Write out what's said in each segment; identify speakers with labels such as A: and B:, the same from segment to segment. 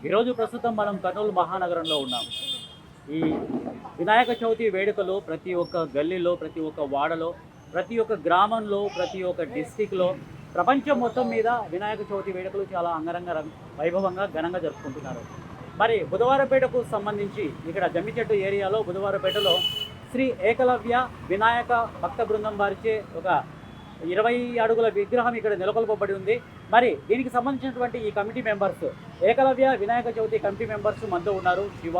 A: ఈరోజు ప్రస్తుతం మనం కర్నూలు మహానగరంలో ఉన్నాం. ఈ వినాయక చవితి వేడుకలు ప్రతి ఒక్క గల్లీలో, ప్రతి ఒక్క వాడలో, ప్రతి ఒక్క గ్రామంలో, ప్రతి ఒక్క డిస్టిక్లో, ప్రపంచం మొత్తం మీద వినాయక చవితి వేడుకలు చాలా అంగరంగ వైభవంగా ఘనంగా జరుపుకుంటున్నారు. మరి బుధవారపేటకు సంబంధించి ఇక్కడ జమ్మిచెట్టు ఏరియాలో బుధవారపేటలో శ్రీ ఏకలవ్య వినాయక భక్త బృందం వారిచే ఒక 20 అడుగుల విగ్రహం ఇక్కడ నెలకొల్పబడి ఉంది. మరి దీనికి సంబంధించినటువంటి ఈ committee members, Ekalavya Vinayaka Chavithi committee members మనతో ఉన్నారు. శివ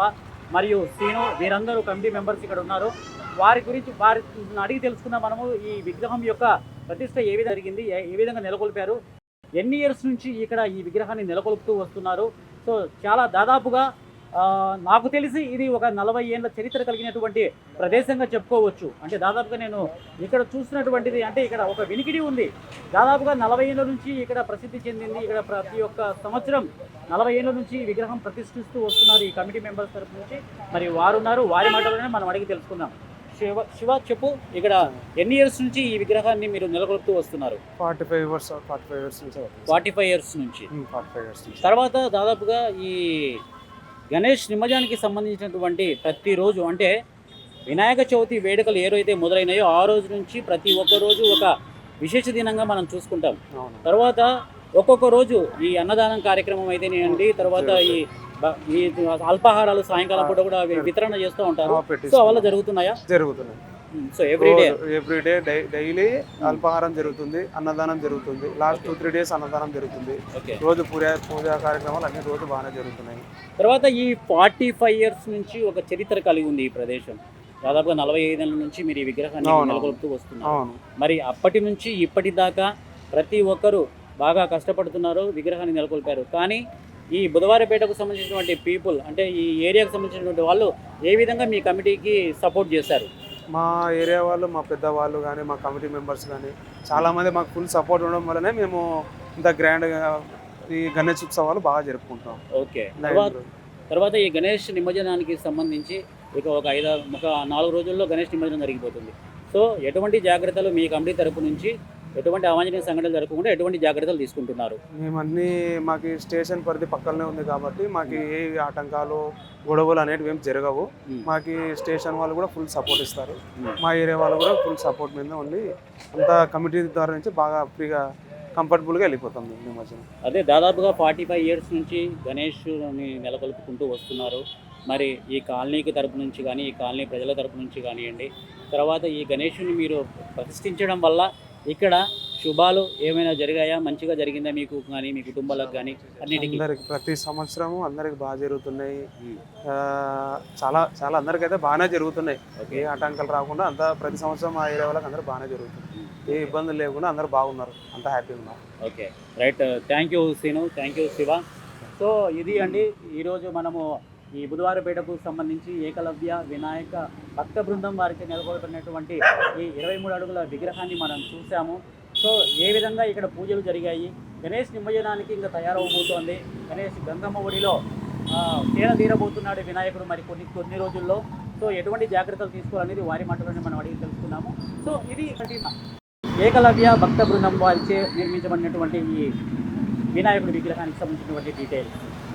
A: మరియు సీను, వీరందరూ కమిటీ మెంబర్స్ ఇక్కడ ఉన్నారు. వారిని అడిగి తెలుసుకుందాం మనము. ఈ విగ్రహం యొక్క ప్రతిష్ట ఏ విధంగా జరిగింది, ఏ విధంగా నెలకొల్పారు, ఎన్ని ఇయర్స్ నుంచి ఇక్కడ ఈ విగ్రహాన్ని నెలకొల్పుతూ వస్తున్నారు. సో చాలా దాదాపుగా నాకు తెలిసి ఇది ఒక 40 ఏళ్ళ చరిత్ర కలిగినటువంటి ప్రదేశంగా చెప్పుకోవచ్చు. అంటే దాదాపుగా నేను ఇక్కడ చూసినటువంటిది అంటే ఇక్కడ ఒక వినికిడి ఉంది. దాదాపుగా 40 ఏళ్ళ నుంచి ఇక్కడ ప్రసిద్ధి చెందింది. ఇక్కడ ప్రతి ఒక్క సంవత్సరం 40 ఏళ్ళ నుంచి విగ్రహం ప్రతిష్ఠిస్తూ వస్తున్నారు ఈ కమిటీ మెంబర్స్ తరఫు నుంచి. మరి వారు ఉన్నారు, వారి మాటలోనే మనం అడిగి తెలుసుకుందాం. శివ చెప్పు, ఇక్కడ ఎన్ని ఇయర్స్ నుంచి ఈ విగ్రహాన్ని మీరు నెలకొల్పుతూ వస్తున్నారు?
B: 45
A: ఇయర్స్ నుంచి. తర్వాత దాదాపుగా ఈ గణేష్ నిమజ్జనానికి సంబంధించినటువంటి ప్రతిరోజు అంటే వినాయక చవితి వేడుకలు ఏవైతే మొదలైనాయో ఆ రోజు నుంచి ప్రతి ఒక్క రోజు ఒక విశేష దినంగా మనం చూసుకుంటాం. తర్వాత ఒక్కొక్క రోజు ఈ అన్నదానం కార్యక్రమం అయితేనేయండి, తర్వాత ఈ అల్పాహారాలు సాయంకాలం పూట కూడా వితరణ చేస్తూ ఉంటారు. సో అవల్ల జరుగుతున్నాయా?
B: జరుగుతున్నాయి.
A: సో ఎవ్రీడే
B: డైలీ అల్పాహారం జరుగుతుంది, అన్నదానం జరుగుతుంది. లాస్ట్ 2-3 డేస్ అన్నదానం జరుగుతుంది. రోజు పూజా కార్యక్రమాలు అన్ని రోజు బాగానే జరుగుతున్నాయి.
A: తర్వాత ఈ 45 ఇయర్స్ నుంచి ఒక చరిత్ర కలిగి ఉంది ఈ ప్రదేశం. దాదాపుగా 45 ఏళ్ళ నుంచి మీరు ఈ విగ్రహాన్ని నెలకొల్పుతూ వస్తున్నారు. మరి అప్పటి నుంచి ఇప్పటి దాకా ప్రతి ఒక్కరూ బాగా కష్టపడుతున్నారు, విగ్రహాన్ని నెలకొల్పారు. కానీ ఈ బుధవారపేటకు సంబంధించినటువంటి పీపుల్ అంటే ఈ ఏరియాకు సంబంధించినటువంటి వాళ్ళు ఏ విధంగా మీ కమిటీకి సపోర్ట్ చేశారు?
B: మా ఏరియా వాళ్ళు, మా పెద్దవాళ్ళు కానీ, మా కమిటీ మెంబర్స్ కానీ చాలామంది మాకు ఫుల్ సపోర్ట్ ఉండడం వల్లనే మేము ఇంత గ్రాండ్గా ఈ గణేష్ ఉత్సవాలు బాగా జరుపుకుంటాం.
A: ఓకే. తర్వాత ఈ గణేష్ నిమజ్జనానికి సంబంధించి ఒక 4 రోజుల్లో గణేష్ నిమజ్జనం జరిగిపోతుంది. సో ఎటువంటి జాగ్రత్తలు మీ కమిటీ తరపు నుంచి, ఎటువంటి అవాంఛనీయ సంఘటనలు జరగకుండా ఎటువంటి జాగ్రత్తలు తీసుకుంటున్నారు?
B: మేమన్నీ మాకు స్టేషన్ పరిధి పక్కనే ఉంది కాబట్టి మాకు ఏ ఆటంకాలు, గొడవలు అనేటివి ఏం జరగవు. మాకు స్టేషన్ వాళ్ళు కూడా ఫుల్ సపోర్ట్ ఇస్తారు. మా ఏరియా వాళ్ళు కూడా ఫుల్ సపోర్ట్ మీద ఉండి అంతా కమిటీ ద్వారా నుంచి బాగా ఫ్రీగా కంఫర్టబుల్గా వెళ్ళిపోతాం మేము మధ్యన.
A: అదే దాదాపుగా 45 ఇయర్స్ నుంచి గణేష్ని నెలకొల్పుకుంటూ వస్తున్నారు. మరి ఈ కాలనీకి తరపు నుంచి కానీ, ఈ కాలనీ ప్రజల తరపు నుంచి కానివ్వండి, తర్వాత ఈ గణేషుని మీరు ప్రతిష్ఠించడం వల్ల ఇక్కడ శుభాలు ఏమైనా జరిగాయా? మంచిగా జరిగిందా మీకు కానీ, మీ కుటుంబాలకు కానీ? అన్నిటికీ
B: ప్రతి సంవత్సరము అందరికి బాగా జరుగుతున్నాయి. చాలా చాలా అందరికైతే బాగానే జరుగుతున్నాయి. ఏ ఆటంకాలు రాకుండా అంతా ప్రతి సంవత్సరం ఆ ఏరియా వాళ్ళకి అందరూ బాగానే జరుగుతుంది. ఏ ఇబ్బందులు లేకుండా అందరూ బాగున్నారు, అంతా హ్యాపీగా ఉన్నారు.
A: Okay, right. Thank you Seenu, thank you Shiva. So ఇది అండి ఈరోజు మనము ఈ బుధవారపేటకు సంబంధించి ఏకలవ్య వినాయక భక్త బృందం వారికి నెలకొల్పినటువంటి ఈ 23 అడుగుల విగ్రహాన్ని మనం చూసాము. సో ఏ విధంగా ఇక్కడ పూజలు జరిగాయి, గణేష్ నిమజ్జనానికి ఇంకా తయారవబోతోంది, గణేష్ గంగమ్మ ఒడిలో తేన తీరబోతున్నాడు వినాయకుడు మరి కొన్ని రోజుల్లో. సో ఎటువంటి జాగ్రత్తలు తీసుకోవాలనేది వారి మాటలోనే మనం అడిగి తెలుసుకున్నాము. సో ఇది ఏకలవ్య భక్త బృందం వారిచే నిర్మించబడినటువంటి ఈ వినాయకుడి విగ్రహానికి సంబంధించినటువంటి డీటెయిల్స్.